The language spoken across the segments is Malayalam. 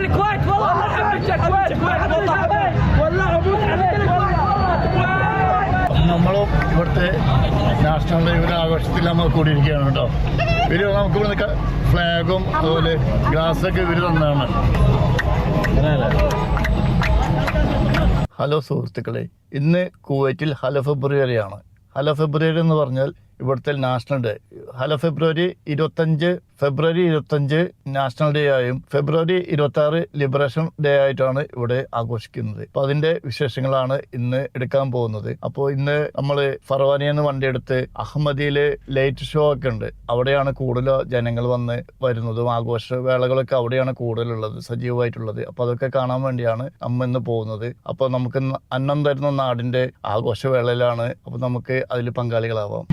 الكويت والله ما حبيت الكويت والله اموت عليك നമ്മളും ഇവിടുത്തെ നാഷണൽ ഡേ ആഘോഷത്തിൽ നമ്മൾ കൂടിയിരിക്കുകയാണ് കേട്ടോ. ഇവര് നമുക്ക് ഇവിടെ ഫ്ലാഗും അതുപോലെ ഗ്ലാസ്സൊക്കെ ഇവർ തന്നതാണ്. ഹലോ സുഹൃത്തുക്കളെ, ഇന്ന് കുവൈറ്റിൽ ഹലോ ഫെബ്രുവരിയാണ്. ഹലോ ഫെബ്രുവരി എന്ന് പറഞ്ഞാൽ ഇവിടുത്തെ നാഷണൽ ഡേ. ഹലോ ഫെബ്രുവരി 25 നാഷണൽ ഡേ ആയും ഫെബ്രുവരി 26 ലിബറേഷൻ ഡേ ആയിട്ടാണ് ഇവിടെ ആഘോഷിക്കുന്നത്. അപ്പൊ അതിന്റെ വിശേഷങ്ങളാണ് ഇന്ന് എടുക്കാൻ പോകുന്നത്. അപ്പോൾ ഇന്ന് നമ്മൾ ഫർവാനിയെന്ന് വണ്ടിയെടുത്ത് അഹമ്മദിയിലെ ലൈറ്റ് ഷോ ഒക്കെ ഉണ്ട്. അവിടെയാണ് കൂടുതൽ ജനങ്ങൾ വന്ന് വരുന്നതും ആഘോഷ വേളകളൊക്കെ അവിടെയാണ് കൂടുതലുള്ളത്, സജീവമായിട്ടുള്ളത്. അപ്പൊ അതൊക്കെ കാണാൻ വേണ്ടിയാണ് നമ്മ ഇന്ന് പോകുന്നത്. അപ്പോൾ നമുക്ക് അന്നം തരുന്ന നാടിന്റെ ആഘോഷവേളയിലാണ്. അപ്പൊ നമുക്ക് അതിൽ പങ്കാളികളാവാം.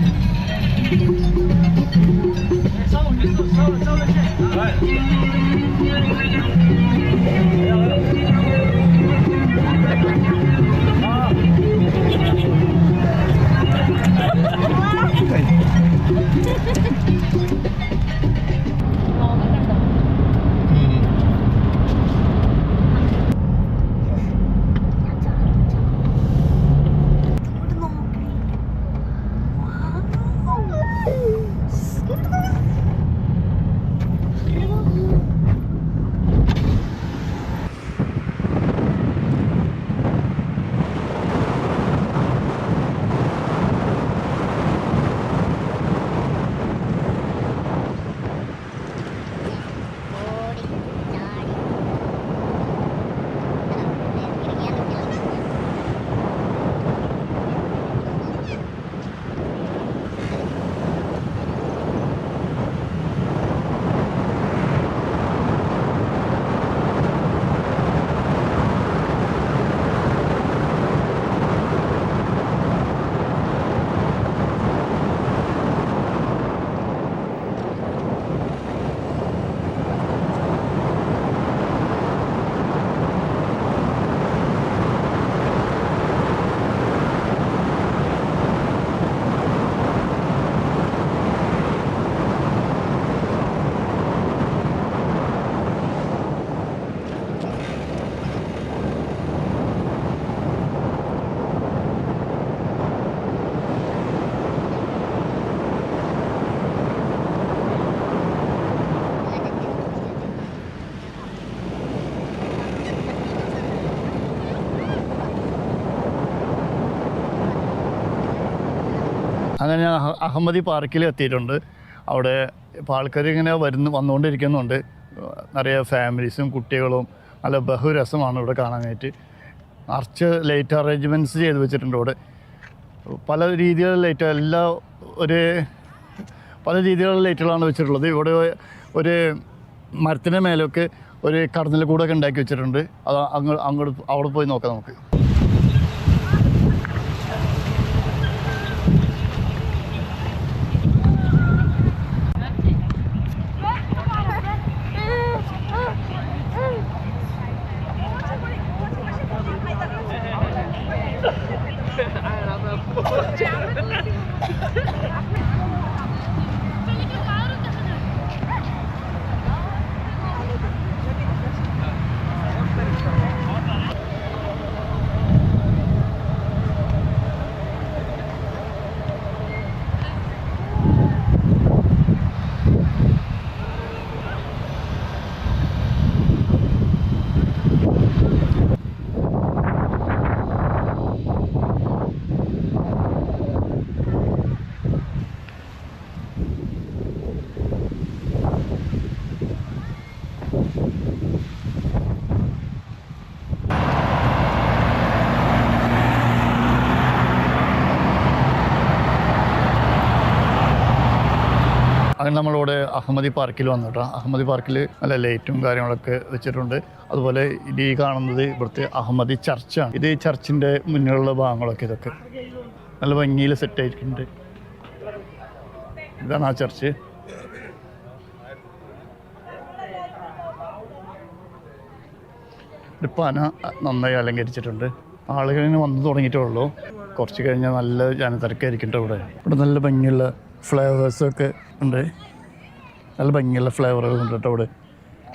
അങ്ങനെ ഞാൻ അഹമ്മദി പാർക്കിൽ എത്തിയിട്ടുണ്ട്. അവിടെ ഇപ്പോൾ ആൾക്കാർ ഇങ്ങനെ വന്നുകൊണ്ടിരിക്കുന്നുണ്ട്. നിറയെ ഫാമിലീസും കുട്ടികളും. നല്ല ബഹുരസമാണ് ഇവിടെ കാണാനായിട്ട്. നിറച്ച് ലൈറ്റ് അറേഞ്ച്മെൻറ്റ്സ് ചെയ്ത് വെച്ചിട്ടുണ്ട് ഇവിടെ. പല രീതിയിലുള്ള ലൈറ്റ് പല രീതിയിലുള്ള ലൈറ്റുകളാണ് വെച്ചിട്ടുള്ളത്. ഇവിടെ ഒരു മരത്തിൻ്റെ മേലൊക്കെ ഒരു കടന്നൽ കൂടൊക്കെ ഉണ്ടാക്കി വെച്ചിട്ടുണ്ട്. അത് അവിടെ പോയി നോക്കാം നമുക്ക്. അങ്ങനെ നമ്മളിവിടെ അഹമ്മദി പാർക്കിൽ വന്നിട്ടാണ്. അഹമ്മദി പാർക്കിൽ നല്ല ലൈറ്റും കാര്യങ്ങളൊക്കെ വെച്ചിട്ടുണ്ട്. അതുപോലെ ഇത് ഈ കാണുന്നത് ഇവിടുത്തെ അഹമ്മദി ചർച്ചാണ്. ഇത് ഈ ചർച്ചിൻ്റെ മുന്നിലുള്ള ഭാഗങ്ങളൊക്കെ ഇതൊക്കെ നല്ല ഭംഗിയിൽ സെറ്റായിട്ടുണ്ട്. ഇതാണ് ആ ചർച്ച്. ഒരു പന നന്നായി അലങ്കരിച്ചിട്ടുണ്ട്. ആളുകളിങ്ങനെ വന്നു തുടങ്ങിയിട്ടേ ഉള്ളൂ. കുറച്ച് കഴിഞ്ഞാൽ നല്ല ജനത്തിരക്കായിരിക്കും ഇവിടെ. ഇവിടെ നല്ല ഭംഗിയുള്ള ഫ്ലേവേഴ്സൊക്കെ ഉണ്ട്. നല്ല ഭംഗിയുള്ള ഫ്ലേവറുകളുണ്ട് കേട്ടോ ഇവിടെ.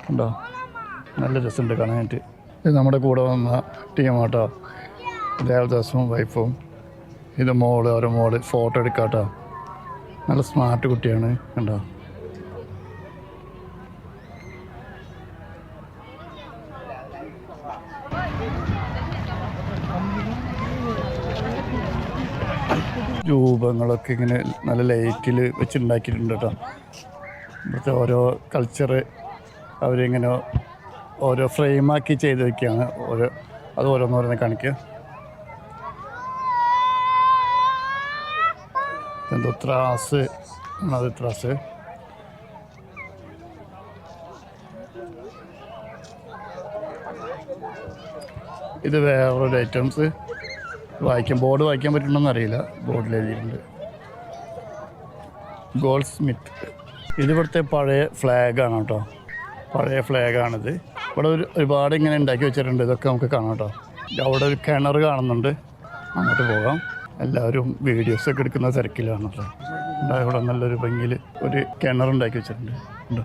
ഉണ്ടോ? നല്ല രസമുണ്ട് കാണാനായിട്ട്. ഇത് നമ്മുടെ കൂടെ വന്ന ടീമാട്ടോ, ദേവദാസും വൈഫും. ഇത് മോള്, ഓരോ മോള് ഫോട്ടോ എടുക്കാട്ടോ. നല്ല സ്മാർട്ട് കുട്ടിയാണ് കണ്ടോ. രൂപങ്ങളൊക്കെ ഇങ്ങനെ നല്ല ലൈറ്റിൽ വെച്ചുണ്ടാക്കിയിട്ടുണ്ട് കേട്ടോ. ഇവിടുത്തെ ഓരോ കൾച്ചറ് അവരിങ്ങനെ ഓരോ ഫ്രെയിമാക്കി ചെയ്ത് വയ്ക്കുകയാണ്. അത് ഓരോന്നോരോന്ന് കാണിക്കുക. എന്തോ ത്രാസ് ആണത്, ത്രാസ്. ഇത് വേറൊരു ഐറ്റംസ് ബോർഡ് വായിക്കാൻ പറ്റുന്നുണ്ടെന്ന് അറിയില്ല. ബോർഡിൽ എഴുതിയിട്ടുണ്ട് ഗോൾഡ് സ്മിത്ത്. ഇതിവിടുത്തെ പഴയ ഫ്ലാഗാണ് കേട്ടോ, പഴയ ഫ്ലാഗാണിത്. ഇവിടെ ഒരുപാട് ഇങ്ങനെ ഉണ്ടാക്കി വെച്ചിട്ടുണ്ട്. ഇതൊക്കെ നമുക്ക് കാണാം കേട്ടോ. അവിടെ ഒരു കിണർ കാണുന്നുണ്ട്, അങ്ങോട്ട് പോകാം. എല്ലാവരും വീഡിയോസൊക്കെ എടുക്കുന്ന തിരക്കിലാണ് കേട്ടോ. ഇവിടെ നല്ലൊരു ഭംഗിയിൽ ഒരു കിണറുണ്ടാക്കി വെച്ചിട്ടുണ്ട് ഉണ്ടോ.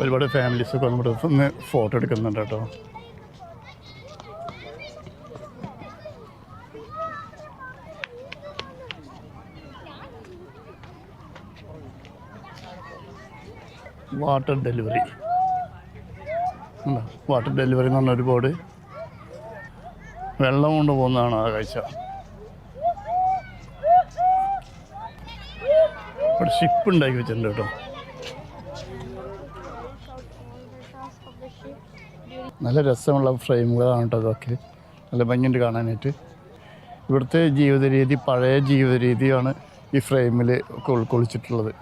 ഒരുപാട് ഫാമിലീസൊക്കെ നമ്മുടെ ഒന്ന് ഫോട്ടോ എടുക്കുന്നുണ്ട് കേട്ടോ. വാട്ടർ ഡെലിവറി വാട്ടർ ഡെലിവറി എന്ന് പറഞ്ഞൊരു ബോർഡ്. വെള്ളം കൊണ്ട് പോകുന്നതാണ് ആ കാഴ്ച. ഇവിടെ ഷിപ്പ് ഉണ്ടാക്കി വെച്ചിട്ടുണ്ട് കേട്ടോ. നല്ല രസമുള്ള ഫ്രെയിമുകളാണ് കേട്ടോ അതൊക്കെ. നല്ല ഭംഗിയുണ്ട് കാണാനായിട്ട്. ഇവിടുത്തെ ജീവിത രീതി, പഴയ ജീവിത രീതിയാണ് ഈ ഫ്രെയിമിൽ ഒക്കെ ഉൾക്കൊള്ളിച്ചിട്ടുള്ളത്.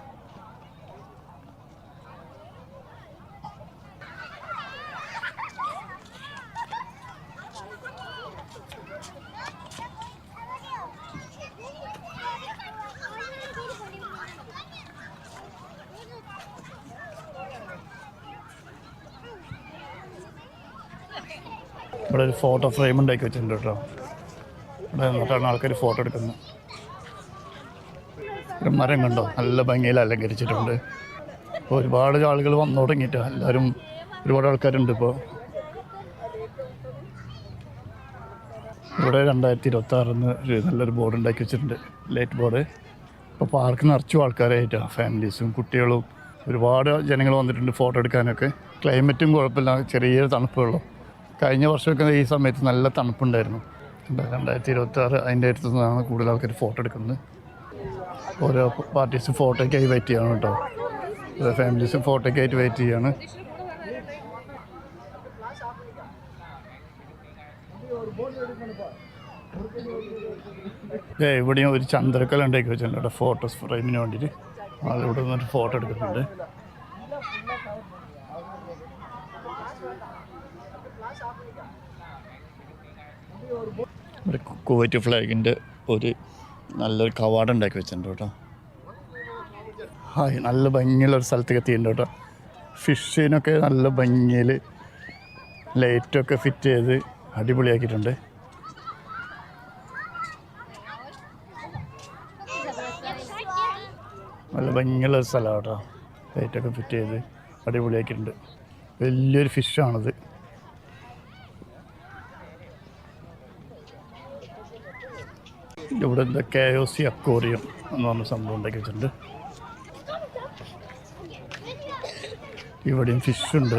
ഇവിടെ ഒരു ഫോട്ടോ ഫ്രെയിം ഉണ്ടാക്കി വെച്ചിട്ടുണ്ട് കേട്ടോ. ഇവിടെ നിന്നിട്ടാണ് ആൾക്കാർ ഫോട്ടോ എടുക്കുന്നത്. ഒരു മരം കണ്ടോ, നല്ല ഭംഗിയിൽ അലങ്കരിച്ചിട്ടുണ്ട്. ഇപ്പോൾ ഒരുപാട് ആളുകൾ വന്നു തുടങ്ങിയിട്ട് എല്ലാവരും, ഒരുപാട് ആൾക്കാരുണ്ട് ഇപ്പോൾ. ഇവിടെ 2026 ഒരു നല്ലൊരു ബോർഡ് ഉണ്ടാക്കി വെച്ചിട്ടുണ്ട്, ലൈറ്റ് ബോർഡ്. ഇപ്പോൾ പാർക്ക് നിറച്ചും ആൾക്കാരായിട്ടാണ്, ഫാമിലീസും കുട്ടികളും ഒരുപാട് ജനങ്ങൾ വന്നിട്ടുണ്ട് ഫോട്ടോ എടുക്കാനൊക്കെ. ക്ലൈമറ്റും കുഴപ്പമില്ല, ചെറിയൊരു തണുപ്പുള്ളൂ. കഴിഞ്ഞ വർഷമൊക്കെ ഈ സമയത്ത് നല്ല തണുപ്പുണ്ടായിരുന്നു. 2026 അതിൻ്റെ അടുത്ത് നിന്നാണ് കൂടുതൽ ആൾക്കാർ ഫോട്ടോ എടുക്കുന്നത്. ഓരോ പാർട്ടീസ് ഫോട്ടോയ്ക്കായി വെയിറ്റ് ചെയ്യണം കേട്ടോ. ഫാമിലീസ് ഫോട്ടോയ്ക്കായിട്ട് വെയിറ്റ് ചെയ്യാണ്. ഇവിടെയും ഒരു ചന്ദ്രക്കല ഉണ്ടാക്കി വെച്ചിട്ടുണ്ട് കേട്ടോ, ഫോട്ടോസ് ഫ്രെയിമിന് വേണ്ടിയിട്ട്. ആളിവിടെ നിന്നൊരു ഫോട്ടോ എടുക്കുന്നുണ്ട്. ഒരു കുവൈറ്റ് ഫ്ലാഗിൻ്റെ ഒരു നല്ലൊരു കവാടം ഉണ്ടാക്കി വെച്ചിട്ടുണ്ട് കേട്ടോ. ഹായ്, നല്ല ഭംഗിയുള്ളൊരു സ്ഥലത്തേക്ക് എത്തിയിട്ടുണ്ട് കേട്ടോ. ഫിഷിനൊക്കെ നല്ല ഭംഗിയിൽ ലൈറ്റൊക്കെ ഫിറ്റ് ചെയ്ത് അടിപൊളിയാക്കിയിട്ടുണ്ട്. നല്ല ഭംഗിയുള്ള സ്ഥലമാണ് കേട്ടോ. ലൈറ്റൊക്കെ ഫിറ്റ് ചെയ്ത് അടിപൊളിയാക്കിയിട്ടുണ്ട്. വലിയൊരു ഫിഷാണിത്. ഇവിടെ എന്താ KOC അക്വേറിയം എന്ന് പറഞ്ഞ സംഭവം ഉണ്ടാക്കി വെച്ചിട്ടുണ്ട്. ഇവിടെയും ഫിഷുണ്ട്.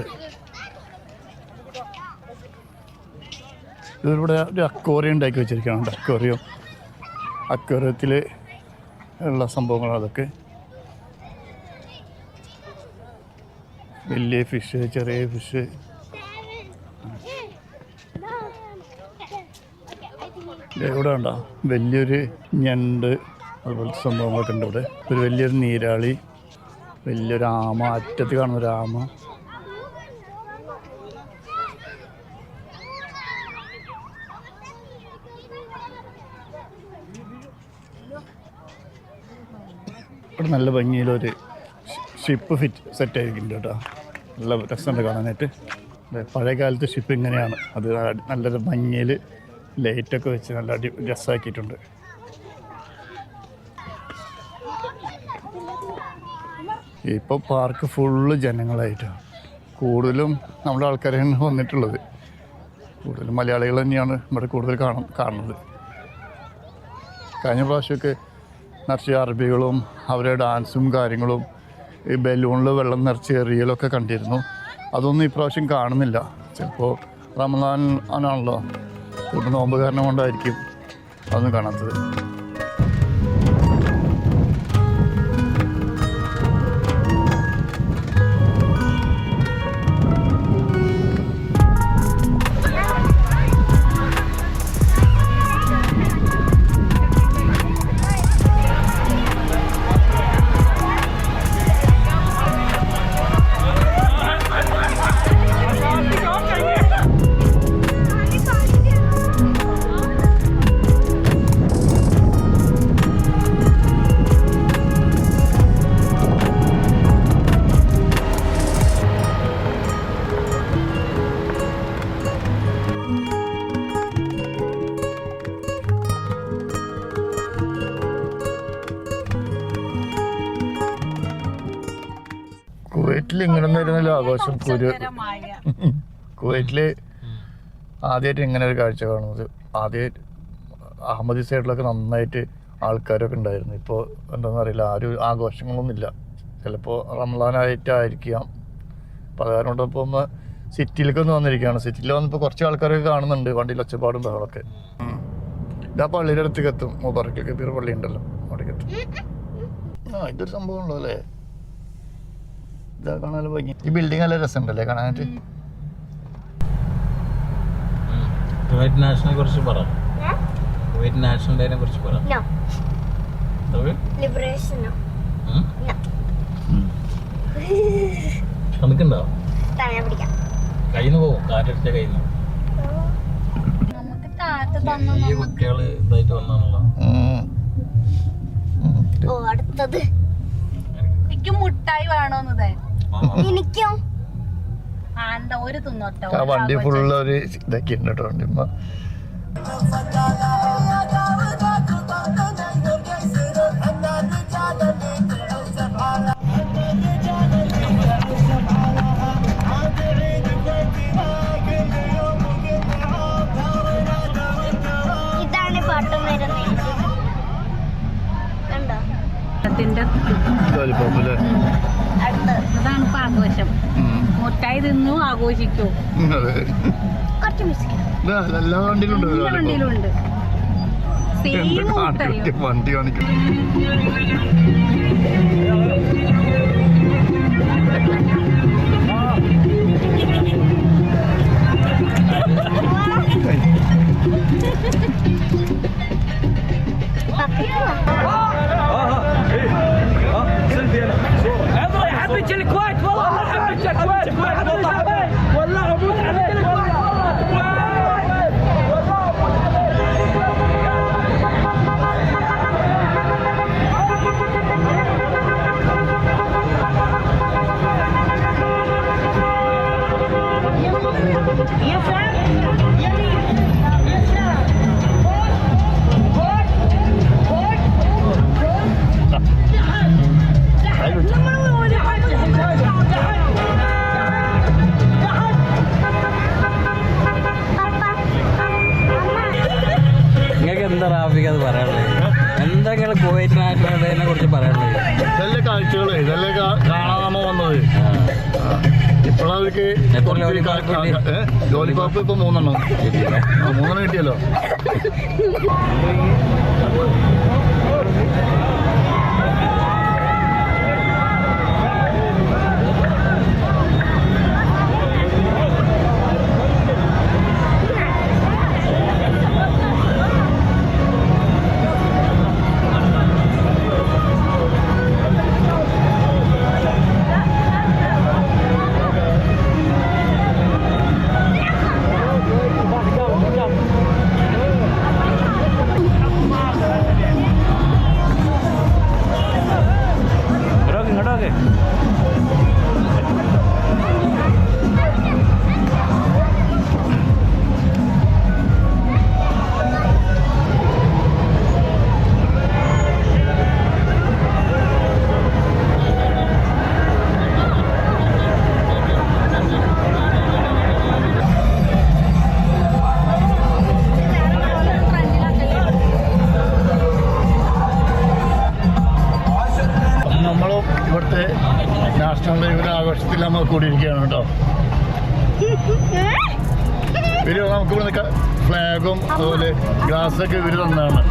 ഇതിവിടെ ഒരു അക്വേറിയം ഉണ്ടാക്കി വെച്ചിരിക്കുകയാണ്. അക്വേറിയത്തിൽ ഉള്ള സംഭവങ്ങൾ അതൊക്കെ. വലിയ ഫിഷ്, ചെറിയ ഫിഷ്. ഇവിടെ ഉണ്ടോ വലിയൊരു ഞണ്ട്, അതുപോലത്തെ സംഭവങ്ങളൊക്കെ ഉണ്ട്. ഇവിടെ ഒരു വലിയൊരു നീരാളി, വലിയൊരു ആമ, അറ്റത്ത് കാണുന്ന ഒരു ആമ. ഇവിടെ നല്ല ഭംഗിയിലൊരു ഷിപ്പ് സെറ്റ് ആയിരിക്കുന്നുണ്ട് കേട്ടോ. നല്ല രസമുണ്ട് കാണാനായിട്ട്. പഴയ കാലത്ത് ഷിപ്പ് ഇങ്ങനെയാണ്. അത് നല്ലൊരു ഭംഗിയിൽ ലൈറ്റൊക്കെ വെച്ച് നല്ല രസമാക്കിയിട്ടുണ്ട്. ഇപ്പോൾ പാർക്ക് ഫുള്ള് ജനങ്ങളായിട്ടാണ്. കൂടുതലും നമ്മുടെ ആൾക്കാരാണ് വന്നിട്ടുള്ളത്. കൂടുതലും മലയാളികൾ തന്നെയാണ് ഇവിടെ കൂടുതൽ കാണുന്നത്. കഴിഞ്ഞ പ്രാവശ്യമൊക്കെ നിറച്ച് അറബികളും അവരുടെ ഡാൻസും കാര്യങ്ങളും ഈ ബലൂണിൽ വെള്ളം നിറച്ച് എറിയലൊക്കെ കണ്ടിരുന്നു. അതൊന്നും ഇപ്രാവശ്യം കാണുന്നില്ല. ചിലപ്പോൾ റമദാൻ ആണല്ലോ, ഇപ്പോൾ നോമ്പ് കാരണം കൊണ്ടായിരിക്കും അതൊന്നും കാണാത്തത്. കുവൈറ്റിൽ ഇങ്ങനെ വരുന്നല്ലോ ആഘോഷം. കുവൈറ്റില് ആദ്യമായിട്ട് ഇങ്ങനെ ഒരു കാഴ്ച കാണുന്നത്. ആദ്യം അഹമ്മദി സൈഡിലൊക്കെ നന്നായിട്ട് ആൾക്കാരൊക്കെ ഉണ്ടായിരുന്നു. ഇപ്പോൾ എന്താണെന്ന് അറിയില്ല, ആരും ആഘോഷങ്ങളൊന്നുമില്ല. ചിലപ്പോൾ റംസാനായിട്ടായിരിക്കാം. അപ്പോൾ അത് കാരണം ഇപ്പോൾ ഒന്ന് സിറ്റിയിലേക്ക് ഒന്ന് വന്നിരിക്കുകയാണ്. സിറ്റിയിൽ വന്നപ്പോൾ കുറച്ച് ആൾക്കാരൊക്കെ കാണുന്നുണ്ട്, വണ്ടിയിൽ ഒച്ചപ്പാടും ബഹളമൊക്കെ. ഇതാ പള്ളിയുടെ അടുത്തേക്ക് എത്തും. മുബറക്കൽ കബീർ പള്ളി ഉണ്ടല്ലോ, അവിടേക്ക് എത്തും. ഇതൊരു സംഭവം ഉള്ളൂ അല്ലേ? ഇതാ കാണാൻ ഭംഗി. ഈ ബിൽഡിംഗ് നല്ല രസമുണ്ടല്ലേ കാണാനായിട്ട്. കുവൈറ്റ് നാഷണലിനെ കുറിച്ച് പറ. കുവൈറ്റ് നാഷണൽ ഡേനെ കുറിച്ച് പറ. തണുക്കുണ്ടോ? കയ്യിന്ന് പോവും, കാറ്റടിച്ച കയ്യിന്ന്. ഈ കുട്ടികള് ഇതായിട്ട് വന്നാണല്ലോ. അടുത്തത് എനിക്ക് മുട്ടായി വേണോന്നതേ. എനിക്കും ഒരു തിന്നോട്ടോ. വണ്ടി ഫുള്ള് ഒരു ഇതൊക്കെ ഉണ്ട് കേട്ടോ. വണ്ടിമ്മ ഇതാണ് പാട്ട് വരുന്നത്. അതാണ് ഇപ്പൊ ആഘോഷം. മുട്ടായി തിന്നു ആഘോഷിക്കൂ. എല്ലാ വണ്ടിയിലുണ്ട്. വണ്ടിയിലുണ്ട് സെയിം മുട്ടായി. വണ്ടി കാണിക്കും. حبيت الكويت والله حبيت الكويت والله اموت عليك നിങ്ങൾക്ക് എന്താ റാഫിക്ക് അത് പറയാനുള്ളത്? എന്തെങ്കിലും കുവൈറ്റ് നാഷണൽ ഡേനെ കുറിച്ച് പറയാനുള്ളത്? ഇതല്ലേ കാഴ്ചകള്, ഇതല്ലേ കാണാൻ നമ്മ വന്നത്. ഇപ്പോഴവർക്ക് ജോലിപ്പാപ്പ് ഇപ്പൊ 3 കിട്ടിയല്ലോ. ഇവിടുത്തെ നാഷണൽ ഡേയുടെ ആഘോഷത്തിൽ നമ്മൾ കൂടിയിരിക്കുകയാണ് കേട്ടോ. ഇവര് നമുക്ക് ഇവിടെ ഫ്ലാഗും അതുപോലെ ഗ്ലാസ്സൊക്കെ ഇവര് തന്നാണ്.